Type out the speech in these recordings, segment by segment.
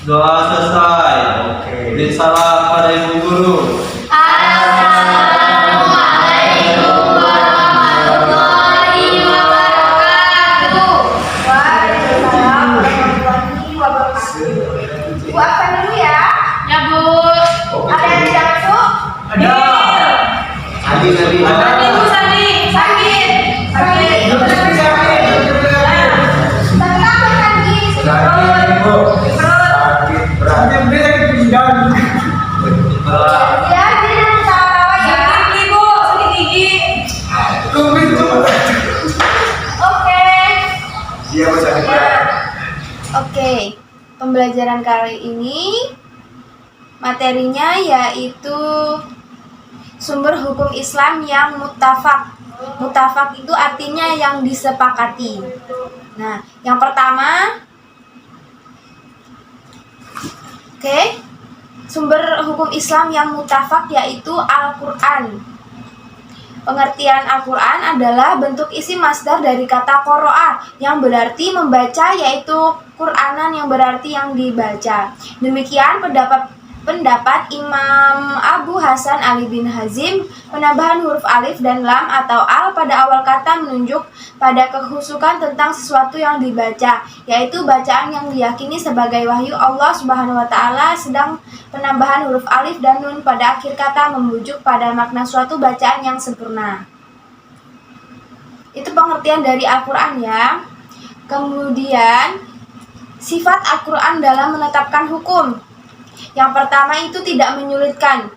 Doa selesai. Oke. Beri salam pada ibu guru. Assalamualaikum warahmatullahi wabarakatuh. Waalaikumsalam warahmatullahi wabarakatuh. Bu, apa dulu ya? Ya Bu. Ada yang tidak masuk? Ada. Sandi. Sandi Bu Sandi. Sakit. Sakit. Sakit apa sakit? Sakit, Bu. Sakit berat. Ya, jadi jangan ketawa-tawa ya. Sakit gigi Bu, sakit gigi. Oke. Iya, Bu, sakit berat. Oke. Pembelajaran kali ini materinya yaitu sumber hukum Islam yang muttafaq. Muttafaq itu artinya yang disepakati. Nah, yang pertama, sumber hukum Islam yang muttafaq yaitu Al-Quran. Pengertian Al-Quran adalah bentuk isim masdar dari kata qoro'ah yang berarti membaca, yaitu Qur'anan yang berarti yang dibaca. Demikian pendapat Imam Abu Hasan Ali bin Hazim. Penambahan huruf alif dan lam atau al pada awal kata menunjuk pada kekhusukan tentang sesuatu yang dibaca, yaitu bacaan yang diyakini sebagai wahyu Allah Subhanahu wa Ta'ala, sedang penambahan huruf alif dan nun pada akhir kata merujuk pada makna suatu bacaan yang sempurna. Itu pengertian dari Al-Quran ya. Kemudian sifat Al-Quran dalam menetapkan hukum. Yang pertama itu tidak menyulitkan.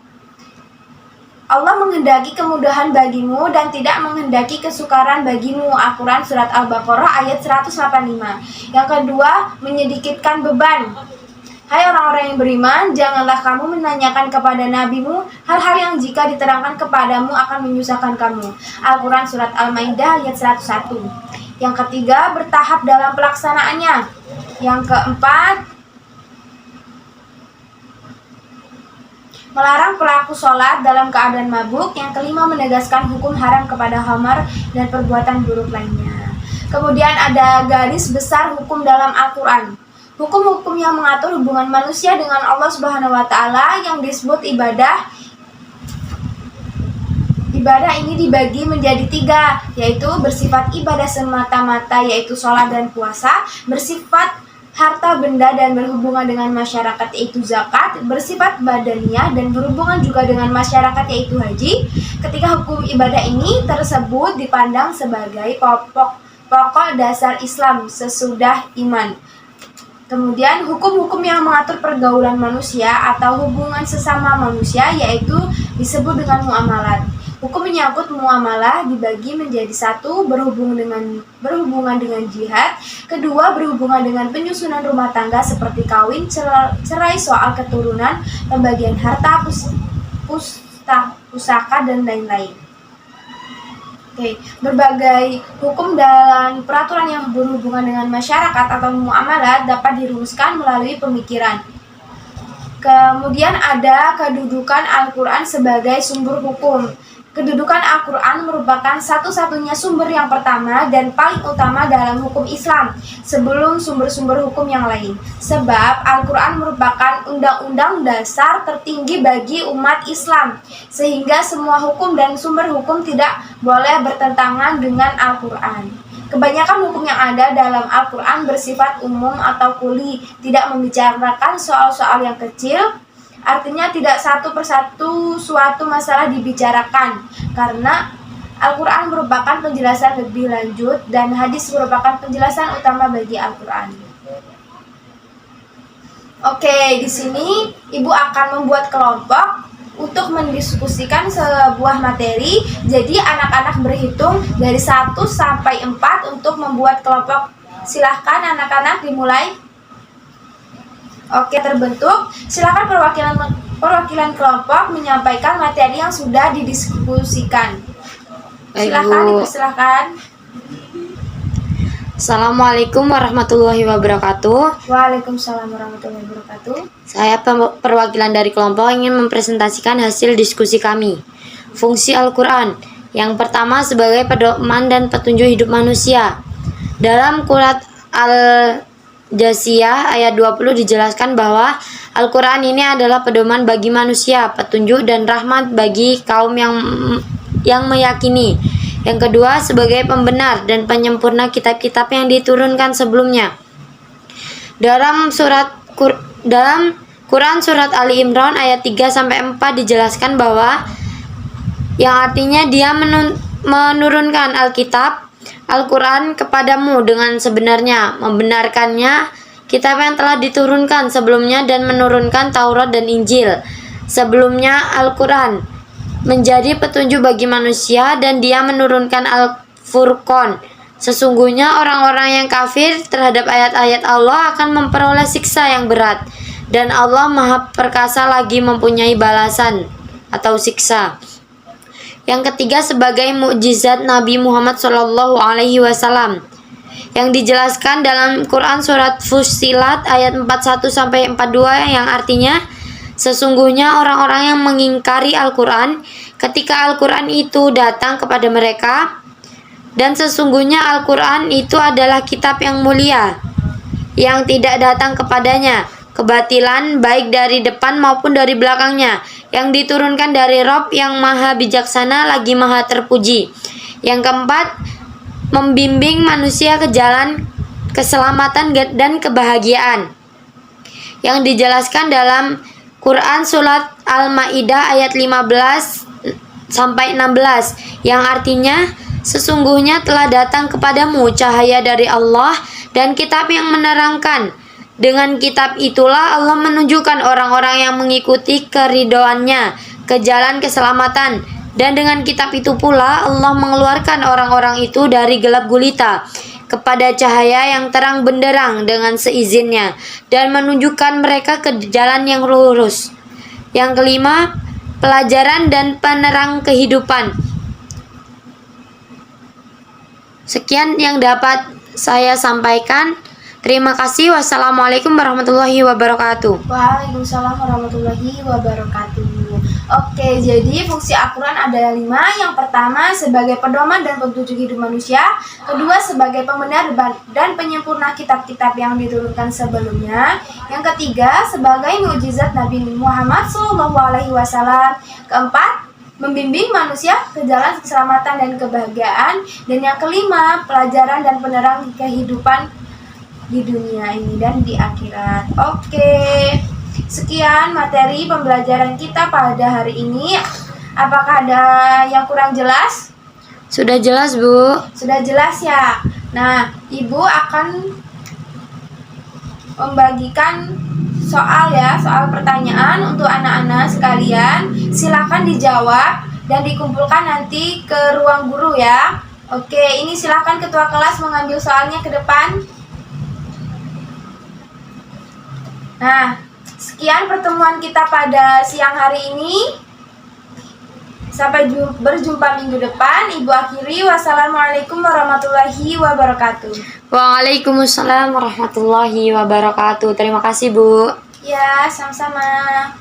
Allah menghendaki kemudahan bagimu dan tidak menghendaki kesukaran bagimu. Al-Quran Surat Al-Baqarah ayat 185. Yang kedua, menyedikitkan beban. Hai orang-orang yang beriman, janganlah kamu menanyakan kepada nabimu hal-hal yang jika diterangkan kepadamu akan menyusahkan kamu. Al-Quran Surat Al-Maidah ayat 101. Yang ketiga, bertahap dalam pelaksanaannya. Yang keempat, melarang pelaku sholat dalam keadaan mabuk. Yang kelima, menegaskan hukum haram kepada khamar dan perbuatan buruk lainnya. Kemudian ada garis besar hukum dalam Al-Quran. Hukum-hukum yang mengatur hubungan manusia dengan Allah Subhanahu wa Ta'ala yang disebut ibadah. Ibadah ini dibagi menjadi tiga, yaitu bersifat ibadah semata-mata, yaitu sholat dan puasa, bersifat harta benda dan berhubungan dengan masyarakat, yaitu zakat, bersifat badaniyah dan berhubungan juga dengan masyarakat, yaitu haji. Ketika hukum ibadah ini tersebut dipandang sebagai pokok dasar Islam sesudah iman. Kemudian hukum-hukum yang mengatur pergaulan manusia atau hubungan sesama manusia, yaitu disebut dengan muamalat. Hukum menyangkut muamalah dibagi menjadi satu, berhubungan dengan jihad, kedua berhubungan dengan penyusunan rumah tangga seperti kawin, cerai, soal keturunan, pembagian harta, pusaka dan lain-lain. Berbagai hukum dan peraturan yang berhubungan dengan masyarakat atau muamalat dapat dirumuskan melalui pemikiran. Kemudian ada kedudukan Al-Quran sebagai sumber hukum. Kedudukan Al-Quran merupakan satu-satunya sumber yang pertama dan paling utama dalam hukum Islam sebelum sumber-sumber hukum yang lain. Sebab Al-Quran merupakan undang-undang dasar tertinggi bagi umat Islam, sehingga semua hukum dan sumber hukum tidak boleh bertentangan dengan Al-Quran. Kebanyakan hukum yang ada dalam Al-Quran bersifat umum atau kuli, tidak membicarakan soal-soal yang kecil. Artinya tidak satu persatu suatu masalah dibicarakan, karena Al-Quran merupakan penjelasan lebih lanjut dan hadis merupakan penjelasan utama bagi Al-Quran. Oke, di sini Ibu akan membuat kelompok untuk mendiskusikan sebuah materi. Jadi anak-anak berhitung dari 1 sampai 4 untuk membuat kelompok. Silahkan anak-anak dimulai. Oke, terbentuk. Silakan perwakilan kelompok menyampaikan materi yang sudah didiskusikan. Silakan, dipersilakan. Assalamualaikum warahmatullahi wabarakatuh. Waalaikumsalam warahmatullahi wabarakatuh. Saya perwakilan dari kelompok ingin mempresentasikan hasil diskusi kami. Fungsi Al-Quran. Yang pertama, sebagai pedoman dan petunjuk hidup manusia. Dalam Jasiyah ayat 20 dijelaskan bahwa Al-Quran ini adalah pedoman bagi manusia, petunjuk dan rahmat bagi kaum yang meyakini. Yang kedua, sebagai pembenar dan penyempurna kitab-kitab yang diturunkan sebelumnya. Dalam Quran surat Ali Imran ayat 3-4 dijelaskan bahwa yang artinya dia menurunkan Alkitab Al-Quran kepadamu dengan sebenarnya, membenarkannya kitab yang telah diturunkan sebelumnya dan menurunkan Taurat dan Injil sebelumnya Al-Quran menjadi petunjuk bagi manusia, dan dia menurunkan Al-Furqan. Sesungguhnya orang-orang yang kafir terhadap ayat-ayat Allah akan memperoleh siksa yang berat, dan Allah Maha Perkasa lagi mempunyai balasan atau siksa. Yang ketiga, sebagai mukjizat Nabi Muhammad SAW yang dijelaskan dalam Quran surat Fussilat ayat 41-42 yang artinya, sesungguhnya orang-orang yang mengingkari Al-Quran ketika Al-Quran itu datang kepada mereka, dan sesungguhnya Al-Quran itu adalah kitab yang mulia yang tidak datang kepadanya kebatilan baik dari depan maupun dari belakangnya, yang diturunkan dari Rabb yang maha bijaksana lagi maha terpuji. Yang keempat, membimbing manusia ke jalan keselamatan dan kebahagiaan, yang dijelaskan dalam Quran surat Al-Maidah ayat 15-16 yang artinya, sesungguhnya telah datang kepadamu cahaya dari Allah dan kitab yang menerangkan. Dengan kitab itulah Allah menunjukkan orang-orang yang mengikuti keridhoannya ke jalan keselamatan, dan dengan kitab itu pula Allah mengeluarkan orang-orang itu dari gelap gulita kepada cahaya yang terang benderang dengan seizinnya, dan menunjukkan mereka ke jalan yang lurus. Yang kelima, pelajaran dan penerang kehidupan. Sekian yang dapat saya sampaikan. Terima kasih. Wassalamualaikum warahmatullahi wabarakatuh. Waalaikumsalam warahmatullahi wabarakatuh. Oke, jadi fungsi Al-Quran ada 5. Yang pertama, sebagai pedoman dan petunjuk hidup manusia. Kedua, sebagai pembenar dan penyempurna kitab-kitab yang diturunkan sebelumnya. Yang ketiga, sebagai mukjizat Nabi Muhammad SAW. Keempat, membimbing manusia ke jalan keselamatan dan kebahagiaan. Dan yang kelima, pelajaran dan penerang kehidupan di dunia ini dan di akhirat. Oke, sekian materi pembelajaran kita pada hari ini. Apakah ada yang kurang jelas? Sudah jelas, Bu. Sudah jelas ya. Nah, Ibu akan membagikan soal pertanyaan untuk anak-anak sekalian. Silakan dijawab dan dikumpulkan nanti ke ruang guru ya. Oke, ini silakan ketua kelas mengambil soalnya ke depan. Nah, sekian pertemuan kita pada siang hari ini. Sampai berjumpa minggu depan. Ibu akhiri. Wassalamualaikum warahmatullahi wabarakatuh. Waalaikumsalam warahmatullahi wabarakatuh. Terima kasih, Bu. Ya, sama-sama.